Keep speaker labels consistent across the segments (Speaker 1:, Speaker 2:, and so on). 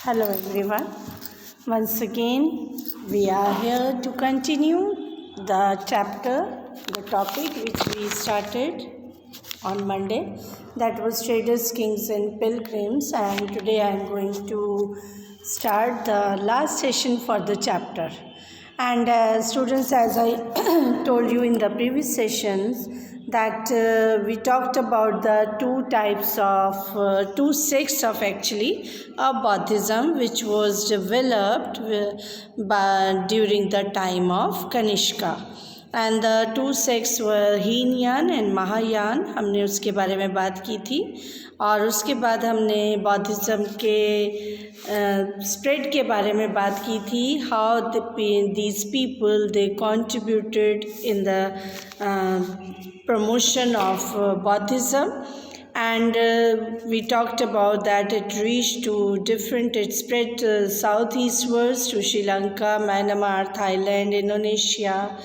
Speaker 1: Hello everyone. Once again, we are here to continue the topic which we started on Monday. That was Traders, Kings and Pilgrims, and today I am going to start the last session for the chapter. And students, as I told you in the previous sessions, that we talked about the two sects of Buddhism, which was developed during the time of Kanishka. And the two sects were Hinayana and Mahayana. हमने उसके बारे में बात की थी और उसके बाद हमने बौद्धिज़्म के स्प्रेड के बारे में बात की थी. How these people they contributed in the promotion of Buddhism, and we talked about that it reached to it spread southeastwards to Sri Lanka, Myanmar, Thailand, Indonesia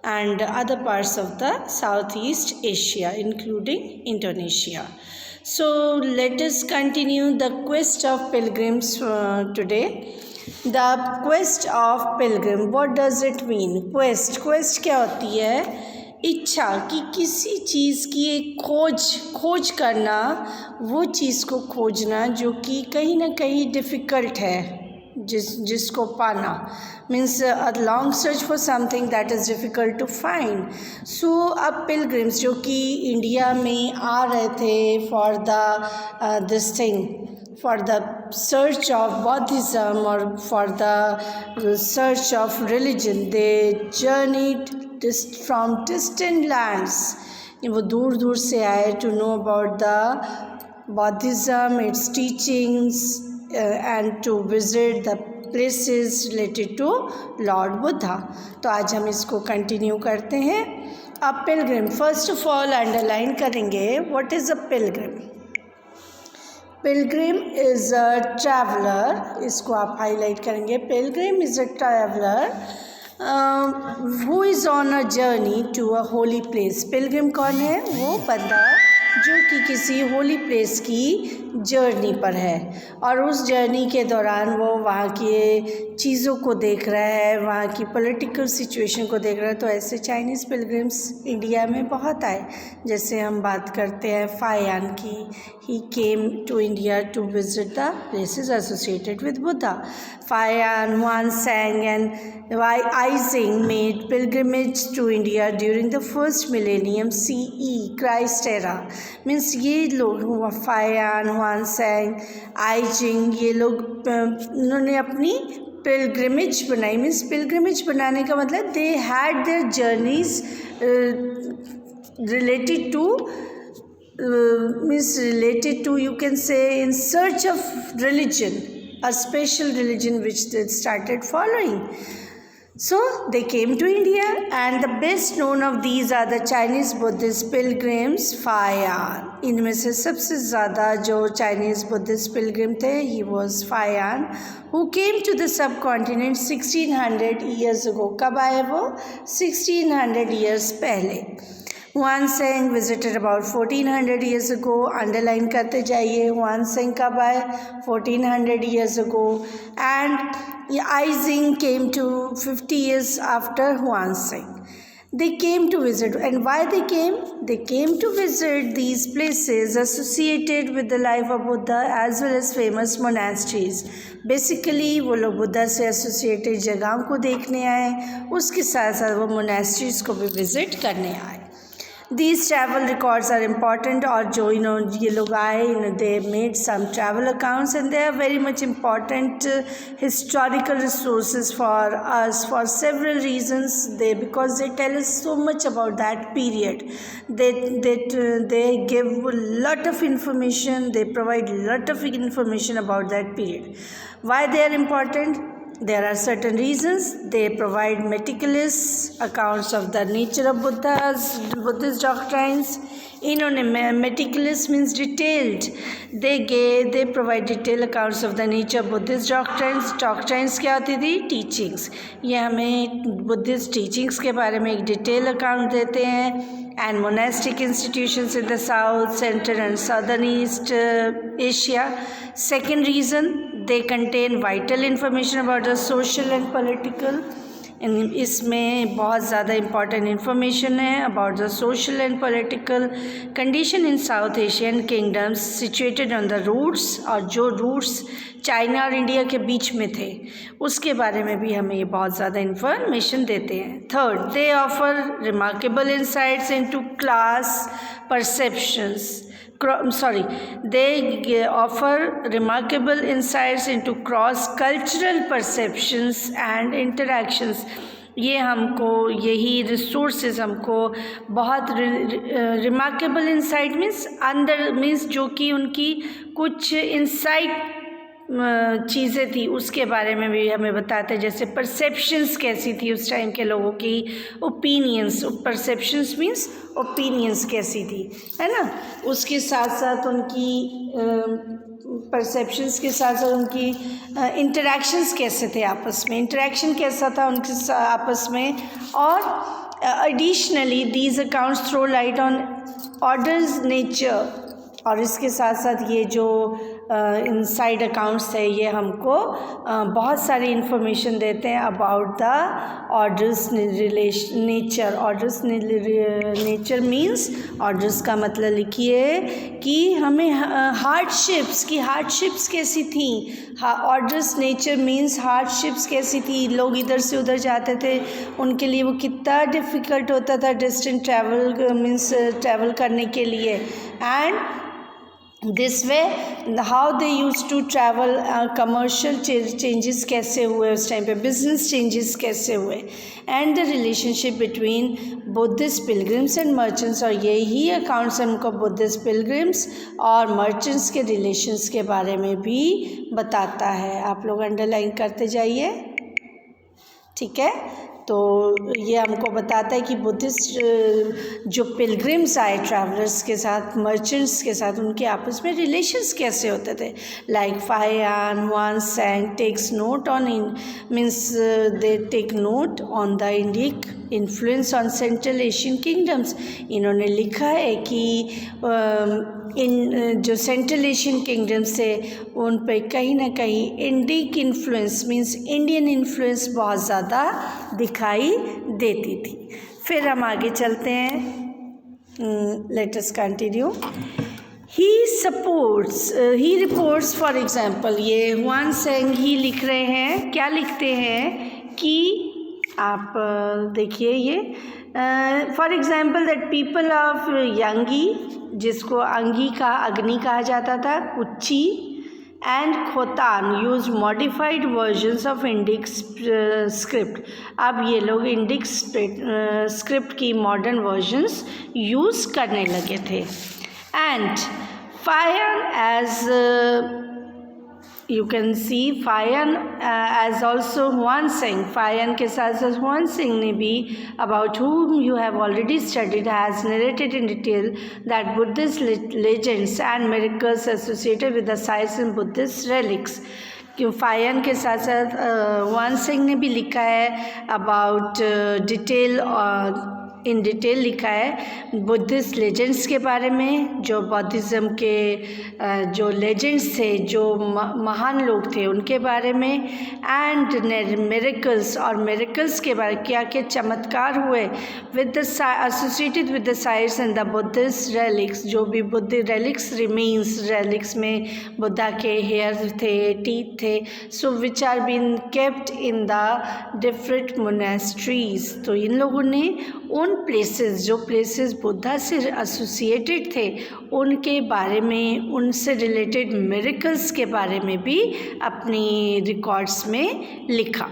Speaker 1: and other parts of the Southeast Asia including Indonesia. So let us continue the quest of pilgrims today. The quest of pilgrim, what does it mean? Quest क्या होती है? इच्छा कि किसी चीज़ की एक खोज करना, वो चीज़ को खोजना जो कि कहीं ना कहीं डिफ़िकल्ट है, जिसको पाना means a long search for something that is difficult to find. So अब पिलग्रिम्स जो कि इंडिया में आ रहे थे for the search of Buddhism or for the search of religion, they journeyed from distant lands. वो दूर दूर से आए to know about the Buddhism, its teachings, and to visit the places related to Lord Buddha. तो आज हम इसको continue करते हैं. अब pilgrim first of all underline करेंगे. What is a pilgrim? Pilgrim is a traveller. इसको आप हाईलाइट करेंगे. Pilgrim is a traveller who is on a journey to a holy place. Pilgrim कौन है? वो बंदा जो कि किसी होली प्लेस की जर्नी पर है और उस जर्नी के दौरान वो वहाँ की चीज़ों को देख रहा है, वहाँ की पॉलिटिकल सिचुएशन को देख रहा है. तो ऐसे चाइनीज़ पिलग्रिम्स इंडिया में बहुत आए. जैसे हम बात करते हैं फायान की. He came to India to visit the places associated with Buddha. Faxian, Xuanzang and Yijing made pilgrimage to India during the first millennium CE Christ era. Means ये लोग फायान, हुआनसेंग, आइजिंग, ये लोग उन्होंने अपनी पिलग्रिमेज बनाई. मीन्स पिलग्रिमेज बनाने का मतलब they had there journeys related to you can say in search of religion, a special religion which they started following. So they came to India, and the best known of these are the Chinese Buddhist pilgrims, Fayan. इनमें से सबसे ज़्यादा जो Chinese Buddhist pilgrim थे, he was Fayan, who came to the subcontinent 1600 years ago. कब आए वो? 1600 years पहले. हुआनसेंग visited about 1400 years ago. Underline करते जाइए. हुआनसेंग कब आए? 1400 years ago. And Aizing came to 50 years after Huanseng. They came to visit. And why they came? They came to visit these places associated with the life of Buddha as well as famous monasteries. Basically वो लोग बुद्धा से associated जगहों को देखने आए, उसके साथ साथ वो मोनास्ट्रीज को भी विज़िट करने आए. These travel records are important. और जो ये लोग आए, they made some travel accounts and they are very much important historical resources for us for several reasons. Because they tell us so much about that period. They give a lot of information. They provide a lot of information about that period. Why they are important? There are certain reasons. They provide meticulous accounts of the nature of Buddhist doctrines. इन्होंने meticulous means detailed. They provide detailed accounts of the nature of Buddhist doctrines. Doctrines क्या होती थी? Teachings. ये हमें Buddhist teachings के बारे में एक detailed account देते हैं. And monastic institutions in the South, Central and Southern East Asia. Second reason, they contain vital information about the social and political. इसमें बहुत ज़्यादा इम्पॉर्टेंट इन्फॉर्मेशन है about the social and political condition in South Asian kingdoms situated on the routes, और जो roots China और India के बीच में थे उसके बारे में भी हमें ये बहुत ज़्यादा इन्फॉर्मेशन देते हैं. Third, they offer remarkable insights into class perceptions. They offer remarkable insights into cross-cultural perceptions and interactions. ये हमको यही रिसोर्सेज हमको बहुत रिमार्केबल इंसाइट मीन्स अंदर मीन्स जो कि उनकी कुछ इंसाइट चीज़ें थी उसके बारे में भी हमें बताते हैं. जैसे परसेप्शंस कैसी थी उस टाइम के लोगों की, ओपिनियंस, परसेप्शंस मीन्स ओपिनियंस कैसी थी, है ना. उसके साथ साथ उनकी परसेप्शंस के साथ साथ उनकी इंटरेक्शंस कैसे थे आपस में, इंटरेक्शन कैसा था उनके आपस में. और additionally these accounts throw light on orders nature. और इसके साथ साथ ये जो इनसाइड अकाउंट्स है ये हमको बहुत सारी इन्फॉर्मेशन देते हैं about the orders nature. Orders nature means, orders का मतलब लिखिए कि हमें हार्डशिप्स कैसी थी. ऑर्डर्स नेचर मीन्स हार्डशिप्स कैसी थी. लोग इधर से उधर जाते थे, उनके लिए वो कितना डिफ़िकल्ट होता था डिस्टेंट ट्रैवल करने के लिए. And this way how they use to travel, commercial changes कैसे हुए उस टाइम पे, बिजनेस चेंजेस कैसे हुए. And the relationship between Buddhist pilgrims and merchants. और यही अकाउंट्स हमको बुद्धिस्ट पिलग्रिम्स और मर्चेंट्स के रिलेशंस के बारे में भी बताता है. आप लोग अंडरलाइन करते जाइए, ठीक है. तो ये हमको बताता है कि बुद्धिस्ट जो पिलग्रिम्स आए ट्रैवलर्स के साथ, मर्चेंट्स के साथ, उनके आपस में रिलेशंस कैसे होते थे. Like Faxian Xuanzang takes note on means they take note on the Indic influence on central Asian kingdoms. इन्होंने लिखा है कि इन जो सेंट्रल एशियन किंगडम्स थे उन पे कहीं ना कहीं Indic influence means Indian influence बहुत ज़्यादा दिखाई देती थी. फिर हम आगे चलते हैं. Let us continue. He reports for example, ये हुआनसेंग ही लिख रहे हैं. क्या लिखते हैं कि आप देखिए ये for example that people of Yanqi, जिसको अंगी का अग्नि कहा जाता था, Kuchi and Khotan use modified versions of Indic script. अब ये लोग इंडिक स्क्रिप्ट की मॉडर्न वर्जन्स यूज़ करने लगे थे. And Faxian as you can see Fayan as also Huanseng. Fayan के साथ साथ हुआनसेंग ने भी, about whom you have already studied, has narrated in detail that Buddhist legends and miracles associated with the sites and Buddhist relics. क्यों fine के साथ साथ हुआनसेंग ने भी लिखा है अबाउट इन डिटेल लिखा है बुद्धिस्ट लेजेंड्स के बारे में, जो बौद्धिज़्म के जो लेजेंड्स थे, जो महान लोग थे उनके बारे में. एंड मिरेकल्स, और मिरेकल्स के बारे में क्या क्या चमत्कार हुए with the associated with the sites and the Buddhist relics. जो भी बुद्ध रेलिक्स रिमेन्स, रेलिक्स में बुद्धा के हेयर थे, टीथ थे, so which are been kept in the different monasteries. तो इन लोगों ने उन प्लेसेस, जो प्लेसेस बुद्धा से एसोसिएटेड थे, उनके बारे में, उनसे रिलेटेड मिरेकल्स के बारे में भी अपनी रिकॉर्ड्स में लिखा.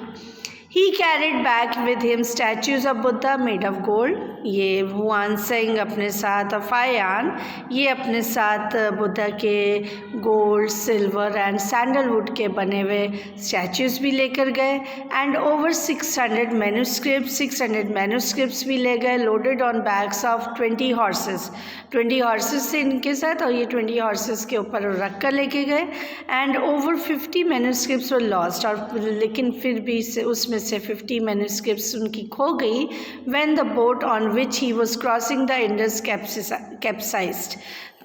Speaker 1: He carried back with him statues of Buddha made of gold. ये हुआनसेंग अपने साथ, और फायान ये अपने साथ बुद्धा के गोल्ड, सिल्वर एंड सैंडलवुड के बने हुए स्टैचूज़ भी लेकर गए. एंड ओवर 600 मैन्यूस्क्रिप्ट्स भी ले गए, loaded on backs of 20 horses. 20 horses थे इनके साथ, और ये 20 हॉर्सेस के ऊपर रख कर लेके गए. And over 50 manuscripts were lost, और लेकिन फिर भी उसमें से 50 मैन्यूस्क्रिप्ट्स उनकी खो गई. When the boat on which he was crossing the Indus capsized.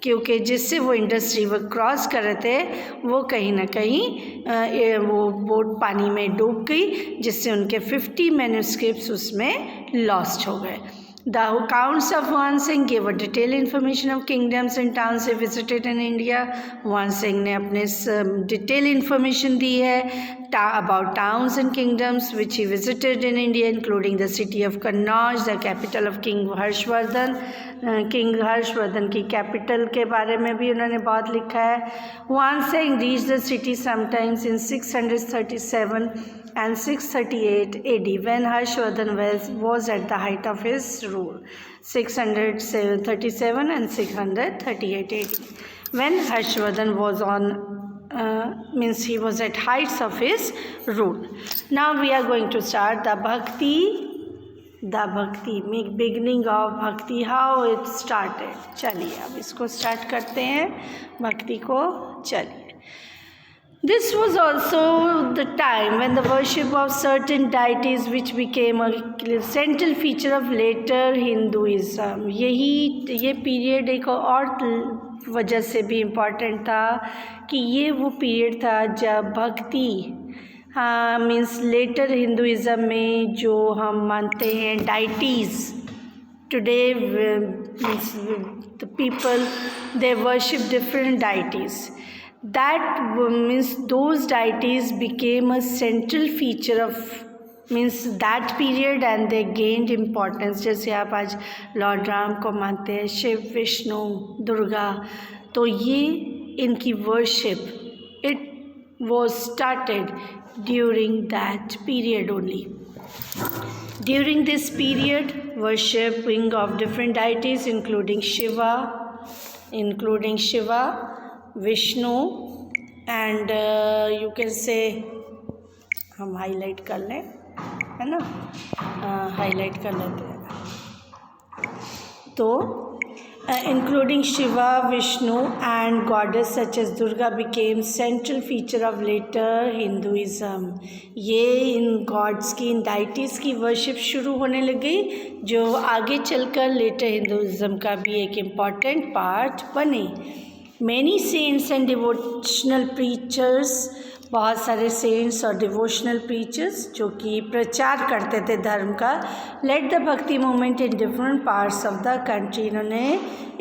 Speaker 1: क्योंकि जिससे वो इंडस रिवर क्रॉस कर रहे थे वो कहीं ना कहीं वो बोट पानी में डूब गई, जिससे उनके 50 मैन्युस्क्रिप्ट्स उसमें लॉस्ट हो गए। The accounts of Huan Singh gave a detailed information of kingdoms and towns he visited in India. Huan Singh ने अपने detailed information दी है about towns and kingdoms which he visited in India, including the city of Kannauj, the capital of King Harshvardhan. King Harshvardhan की capital के बारे में भी उन्होंने बहुत लिखा है। Huan Singh reached the city sometimes in 637 and 638 AD when Harshvardhan was at the height of his rule. 637 and 638 AD when Harshvardhan was on means he was at heights of his rule. Now we are going to start the bhakti, beginning of bhakti, how it started. चलिए अब इसको start करते हैं भक्ति को। चलिए, this was also the time when the worship of certain deities which became a central feature of later Hinduism. ये period एक और वजह से भी इम्पॉर्टेंट था कि ये वो पीरियड था जब भक्ति मीन्स लेटर हिंदुइज़म में जो हम मानते हैं deities, today means the people they worship different deities, that means those deities became a central feature of means that period and they gained importance. जैसे आप आज लॉर्ड राम को मानते हैं, शिव, विष्णु, दुर्गा, तो ये इनकी worship it was started during that period only. During this period, worshipping of different deities including Shiva, Vishnu and you can say, हम हाईलाइट कर लें, है ना, हाईलाइट कर लेते हैं, तो including Shiva, Vishnu and goddess such as Durga became central feature of later Hinduism. ये इन गॉड्स की, इन डाइटीज़ की वर्शिप शुरू होने लगी जो आगे चलकर लेटर हिंदुइज़म का भी एक इम्पॉर्टेंट पार्ट बने। Many saints and devotional preachers, बहुत सारे सेंट्स और डिवोशनल प्रीचर्स जो कि प्रचार करते थे धर्म का, lead the bhakti movement in different parts of the country. इन्होंने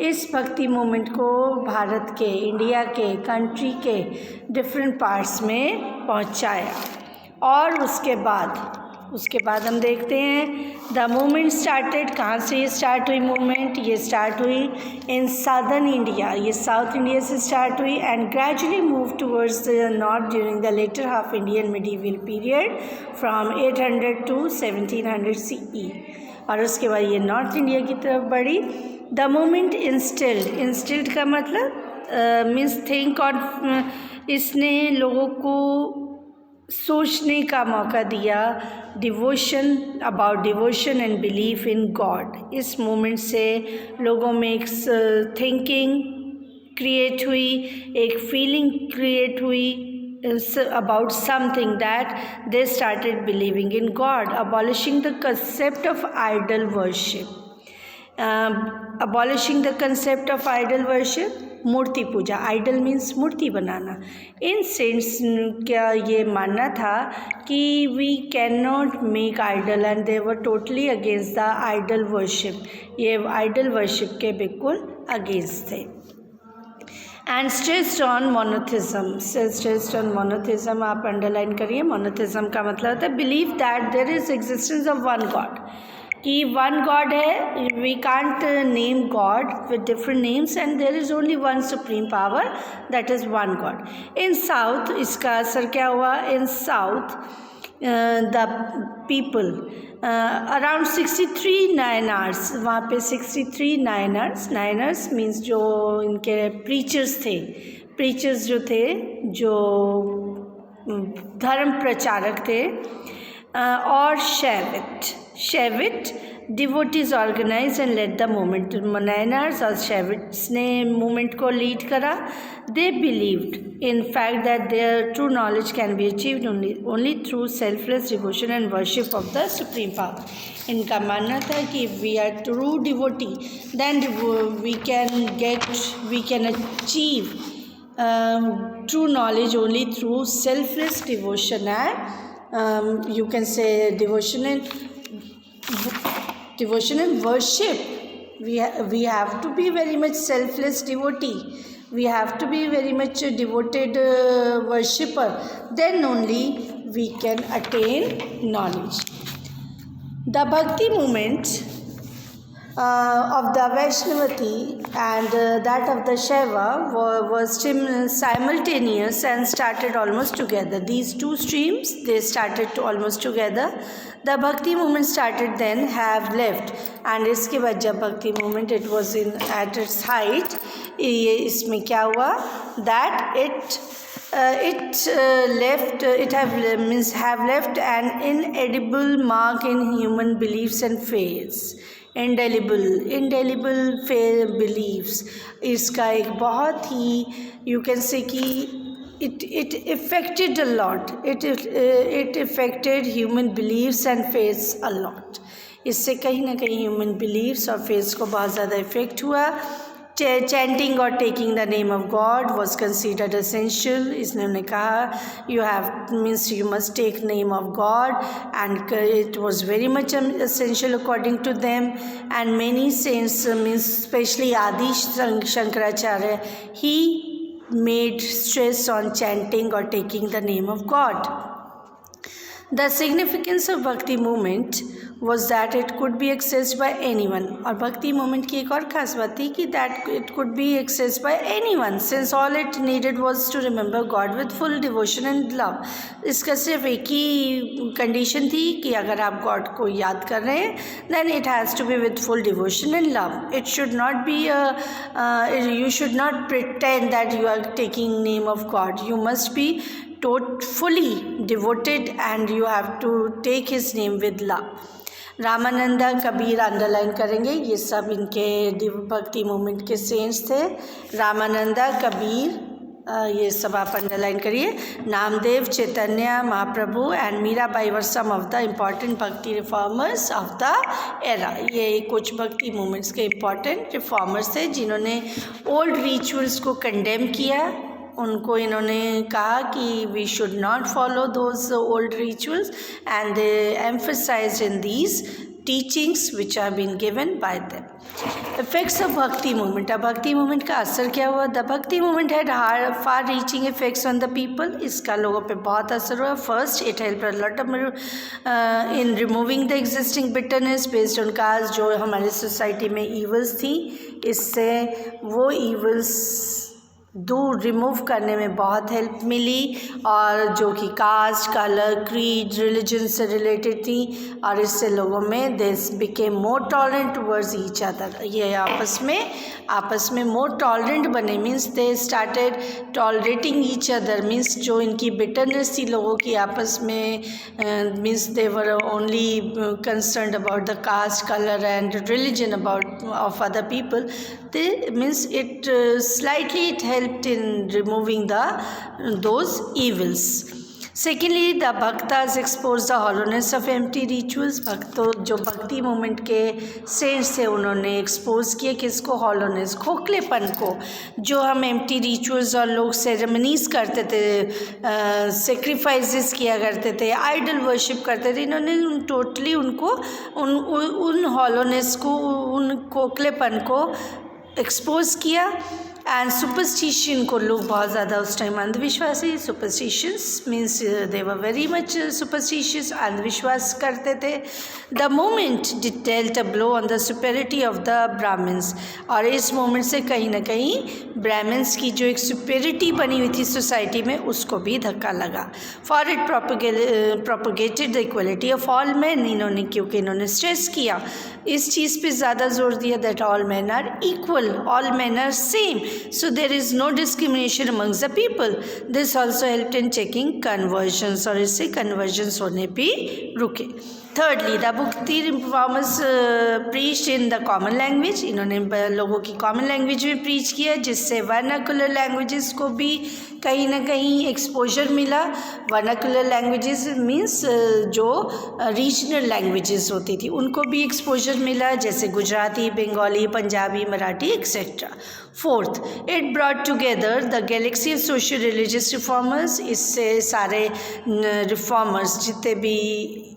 Speaker 1: इस भक्ति मूवमेंट को भारत के, इंडिया के, कंट्री के डिफरेंट पार्ट्स में पहुंचाया। और उसके बाद हम देखते हैं द मूवमेंट स्टार्टेड, कहाँ से ये स्टार्ट हुई मूवमेंट, ये स्टार्ट हुई इन साउदर्न इंडिया, ये साउथ इंडिया से स्टार्ट हुई and gradually move towards the north during the later half Indian medieval period from 800 to 1700 CE। और उसके बाद ये नॉर्थ इंडिया की तरफ बढ़ी। द मूवमेंट इंस्टिल्ड का मतलब मीन्स थिंक और इसने लोगों को सोचने का मौका दिया, about devotion and belief in God. इस मोमेंट से लोगों में एक थिंकिंग क्रिएट हुई, एक फीलिंग क्रिएट हुई about something that they started believing in God, abolishing the concept of idol worship. मूर्ति पूजा, आइडल मीन्स मूर्ति बनाना। इन सेंट्स का ये मानना था कि we can not make idol and they were totally against the idol worship. ये आइडल वर्शिप के बिल्कुल अगेंस्ट थे। एंड स्ट्रेस्ड ऑन मोनोथिज्म, आप अंडरलाइन करिए। मोनोथिज्म का मतलब होता है believe that there is existence of one God, कि वन गॉड है, we can't name God with different names and there is only one supreme power, that is one God. In south इसका असर क्या हुआ? इन south the people around 63 Niners, वहाँ पे 63 Niners means जो इनके प्रीचर्स जो थे, जो धर्म प्रचारक थे, और Shaivite devotees organise and led the movement. Nayanars और शेविट्स ने मूवमेंट को लीड करा। They believed in fact that there true knowledge can be achieved only through selfless devotion and worship of the supreme power. इनका मानना था कि we are true devotee then we can achieve true knowledge only through selfless devotion and you can say devotion and worship. We have to be very much selfless devotee. We have to be very much a devoted worshipper. Then only we can attain knowledge. The Bhakti movement of the Vaishnavati and that of the Shaiva was simultaneous and started almost together. These two streams, they started almost together. The Bhakti movement started then, have left, and iske बाद जब Bhakti movement it was at its height, इसमें क्या हुआ that have left an inedible mark in human beliefs and faiths. indelible beliefs, इसका एक बहुत ही you can say कि it affected a lot. It affected human beliefs and faiths a lot. इससे कहीं ना कहीं human beliefs और faiths को बहुत ज़्यादा इफेक्ट हुआ. Chanting or taking the name of God was considered essential. इसने कहा you must take name of God, and it was very much essential according to them. And many saints, especially Adi Shankaracharya, he made stress on chanting or taking the name of God. The significance of Bhakti movement was that it could be accessed by anyone. और भक्ति movement की एक और खास बात थी कि that it could be accessed by anyone, since all it needed was to remember God with full devotion and love. इसका सिर्फ एक ही कंडीशन थी कि अगर आप गॉड को याद कर रहे हैं then it has to be with full devotion and love. It should not be you should not pretend that you are taking name of God. You must be fully devoted and you have to take his name with love. Ramananda Kabir underline करेंगे, ये सब इनके भक्ति movement के cents थे. रामानंदा कबीर ये सब आप अंडरलाइन करिए. Namdev, Chaitanya Mahaprabhu and Mirabai were some of the important bhakti reformers of the era. ये कुछ भक्ति मूवमेंट्स के इम्पॉर्टेंट रिफॉर्मर्स थे जिन्होंने ओल्ड रिचुअल्स को कंडेम किया. उनको इन्होंने कहा कि we should not follow those old rituals and they emphasised in these teachings which are been given by them. Effects of bhakti movement. अब भक्ति मूवमेंट का असर क्या हुआ? The bhakti movement had far reaching effects on the ppeople. इसका लोगों पे बहुत असर हुआ. First, it help a lot in removing the existing bitterness based on caste. जो हमारी सोसाइटी में ईवल्स थी, इससे वो ईवल्स दूर रिमूव करने में बहुत हेल्प मिली, और जो कि कास्ट, कलर, क्रीड, रिलीजन से रिलेटेड थी, और इससे लोगों में this became more tolerant towards each other. ये आपस में मोर टॉलरेंट बने, means they started tolerating each other. Means जो इनकी बिटरनेस थी लोगों की आपस में, means they were only concerned about the caste, colour and religion about of other people. They means it slightly it helped in removing those evils. Secondly, the bhaktas exposed the hollowness of empty rituals. भक्तों जो भक्ति movement के cents थे उन्होंने expose किया किसको? Hollowness, खोखलेपन को. जो हम एम्प्टी रिचुअल्स और लोग सेरेमनीज करते थे, सेक्रीफाइसेस किया करते थे, आइडल वर्शिप करते थे, इन्होंने टोटली उनको उन हॉलोनेस को, उन खोखलेपन को एक्सपोज किया. एंड सुपरस्टिशन को लोग बहुत ज़्यादा उस टाइम अंधविश्वासी, superstitions means they were very much superstitious, अंधविश्वास करते थे. The movement dealt a blow on the superiority of the Brahmins. और इस मोमेंट से कहीं ना कहीं ब्राह्मण्स की जो एक सुपेरिटी बनी हुई थी सोसाइटी में, उसको भी धक्का लगा. For it propagated the equality of all man. इन्होंने क्योंकि इन्होंने स्ट्रेस किया, इस चीज़ पे ज़्यादा जोर दिया that all man are equal, all man are same, so there is no discrimination amongst the people. This also helped in checking conversions, और इससे conversions होने भी रुके. Thirdly, the Bhakti reformers preached in the common language. इन्होंने लोगों की common language में preach किया, जिससे vernacular languages को भी कहीं ना कहीं exposure मिला. Vernacular languages means जो regional languages होती थी उनको भी exposure मिला, जैसे Gujarati, Bengali, Punjabi, Marathi etc. Fourth, it brought together the galaxy of social religious reformers. इससे सारे reformers जितने भी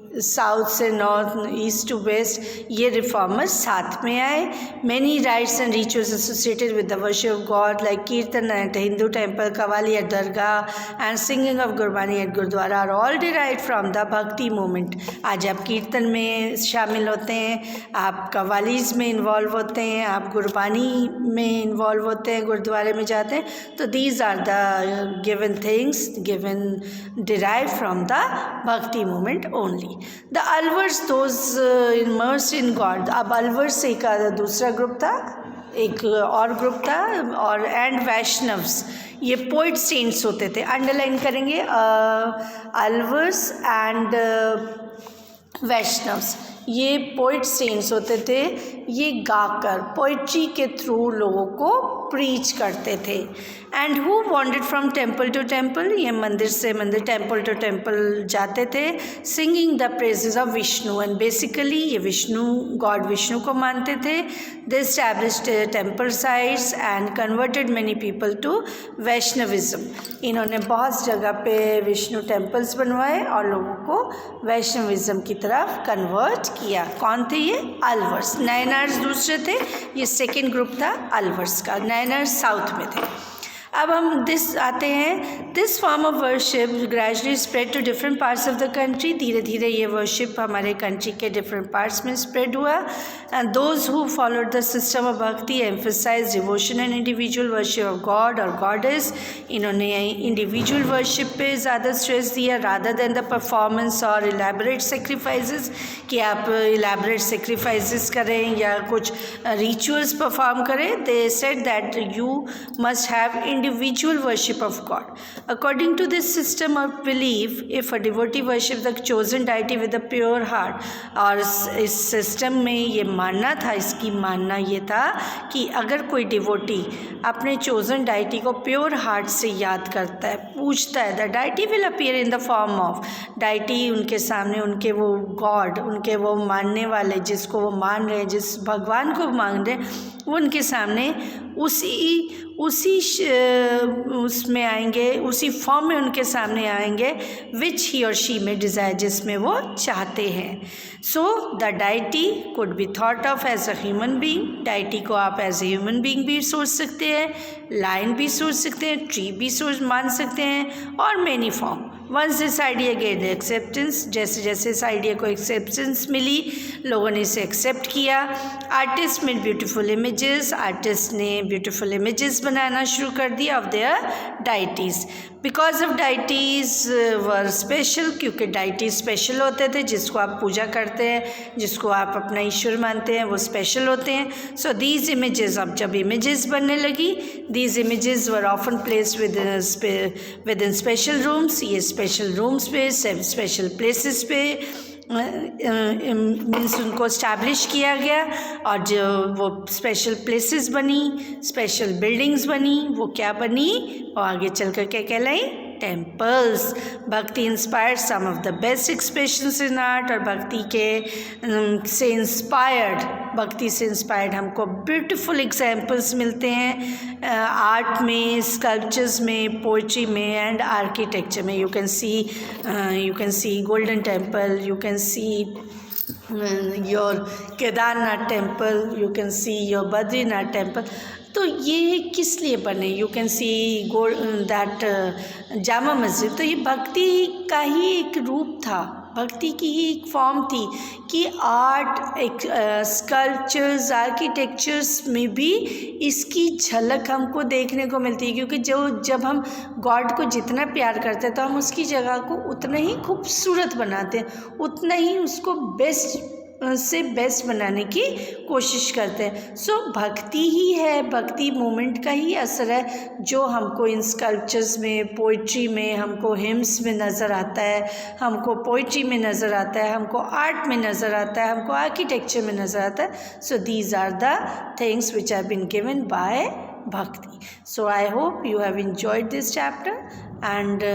Speaker 1: साउथ से नॉर्थ, ईस्ट टू वेस्ट, ये रिफॉर्मर्स साथ में आए. Many rites and rituals associated with the worship of god like kirtan at Hindu temple, qawwali at dargah and singing of Gurbani at gurudwara are all derived from the bhakti movement. आज आप कीर्तन में शामिल होते हैं, आप कवालीज में इन्वॉल्व होते हैं, आप गुरबानी में इन्वॉल्व होते हैं, गुरुद्वारे में जाते हैं, तो these are the given things given derive from the bhakti movement only. The Alvars, those immersed in God. अब अलवर्स से एक दूसरा ग्रुप था, एक और ग्रुप था, और एंड वैष्णव्स, ये पोइट सेंट्स होते थे. अंडरलाइन करेंगे, अलवर्स एंड वैष्णव्स, ये पोइट सेंट्स होते थे. ये गाकर पोइट्री के थ्रू लोगों को प्रीच करते थे. And who wandered from temple to temple, ये मंदिर से मंदिर, टेम्पल टू टेम्पल जाते थे, singing the praises of Vishnu. And basically ये विष्णु, गॉड विष्णु को मानते थे. They established temple sites and converted many people to Vaishnavism. इन्होंने बहुत जगह पे विष्णु टेम्पल्स बनवाए और लोगों को वैष्णविज्म की तरफ कन्वर्ट किया. कौन थे ये? अलवर्स. नायनार्स दूसरे थे, ये सेकेंड ग्रुप था अलवर्स का. नायनार्स साउथ में थे. अब हम दिस आते हैं. This form of worship gradually spread to different parts of the country. धीरे धीरे ये वर्शिप हमारे कंट्री के डिफरेंट पार्ट्स में स्प्रेड हुआ. And those who followed the system of bhakti emphasise devotion and individual worship of god और goddess. इन्होंने individual worship पे ज़्यादा स्ट्रेस दिया रादर देन द परफॉर्मेंस और इलेबरेट सेक्रीफाइसेस, कि आप इलेबरेट सेक्रीफाइसेस करें या कुछ रिचुअल्स परफॉर्म करें. They said that you must have individual worship of God. According to this system of belief, if a devotee worships the chosen deity with a pure heart, और इस system में ये मानना था, इसकी मानना ये था कि अगर कोई डिवोटी अपने चोजन डाइटी को प्योर हार्ट से याद करता है, पूछता है, the deity will appear in the form of, deity उनके सामने, उनके वो गॉड, उनके वो मानने वाले, जिसको वो मान रहे हैं, जिस भगवान को मान रहे हैं, वो उनके सामने उसी उसमें आएंगे, उसी फॉर्म में उनके सामने आएंगे विच ही और शी में डिज़ायर, जिसमें वो चाहते हैं. So the deity could be thought of as a human being. Deity को आप एज ए ह्यूमन बीइंग भी सोच सकते हैं, लाइन भी सोच सकते हैं, ट्री भी सोच मान सकते हैं, और many form. Once this idea get acceptance, जैसे जैसे इस आइडिया को एक्सेप्टेंस मिली, लोगों ने इसे एक्सेप्ट किया. Artist made beautiful images, artist ने ब्यूटीफुल इमेजेस बनाना शुरू कर दिया of their deities. Because of deities were special, क्योंकि डाइटीज स्पेशल होते थे, जिसको आप पूजा करते हैं, जिसको आप अपना ईश्वर मानते हैं, वो स्पेशल होते हैं. सो दीज इमेजेस, अब जब इमेजेस बनने लगी, these images were often placed with in special rooms. ये स्पेशल रूम्स पे, स्पेशल प्लेसेस पे मीन्स उनको इस्टेब्लिश किया गया. और जो वो स्पेशल प्लेसेस बनी, स्पेशल बिल्डिंग्स बनी, वो क्या बनी, और आगे चल कर क्या कहलाई, temples. Bhakti inspired some of the best expressions in art, और भक्ति के से इंस्पायर्ड, भक्ति से इंस्पायर्ड हमको ब्यूटीफुल एग्जाम्पल्स मिलते हैं आर्ट में, स्कल्पचर्स में, पोइट्री में, एंड आर्किटेक्चर में. You can see golden temple, you can see your Kedarnath temple, you can see your Badrinath temple. तो ये किस लिए बने? You can see that Jama Masjid. तो ये भक्ति का ही एक रूप था, भक्ति की ही एक फॉर्म थी कि आर्ट, स्कल्पचर्स, आर्किटेक्चर्स में भी इसकी झलक हमको देखने को मिलती है. क्योंकि जब हम गॉड को जितना प्यार करते हैं, तो हम उसकी जगह को उतना ही खूबसूरत बनाते हैं, उतना ही उसको बेस्ट से बेस्ट बनाने की कोशिश करते हैं। सो भक्ति ही है, भक्ति मोमेंट का ही असर है जो हमको इन स्कल्पचर्स में, पोइट्री में, हमको हिम्स में नज़र आता है, हमको पोइट्री में नज़र आता है, हमको आर्ट में नज़र आता है, हमको आर्किटेक्चर में नज़र आता है। So these are the things which have been given by Bhakti. So I hope you have enjoyed this chapter, and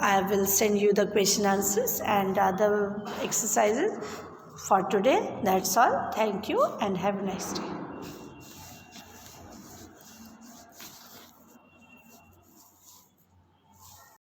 Speaker 1: I will send you the question answers and other exercises for today. That's all. Thank you and have a nice day.